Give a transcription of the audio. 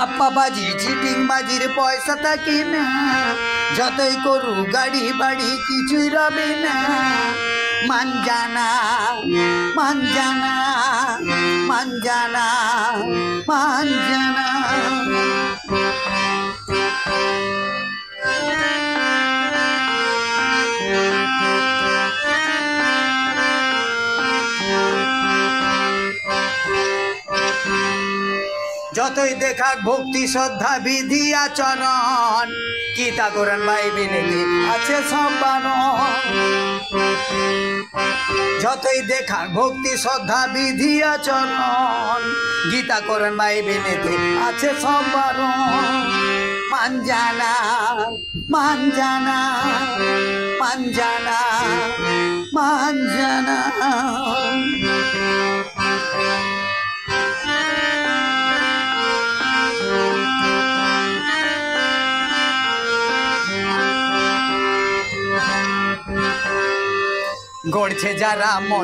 ধাপ্পাবাজি cheating বাজির পয়সা থাকে না, যতই করু গাড়ি বাড়ি কিছুই রবে না। মানজানা মানজানা মানজানা মানজানা। যতই দেখাক ভক্তি শ্রদ্ধা বিধি আচরণ, গীতা কোরআন বাইবেলেতে আছে সব বারণ। যতই দেখাক ভক্তি শ্রদ্ধা বিধি আচরণ, গীতা কোরআন বাইবেলেতে আছে সব বারণ। মানজানা মানজানা মানজানা মানজানা। গড়ছে যারা মন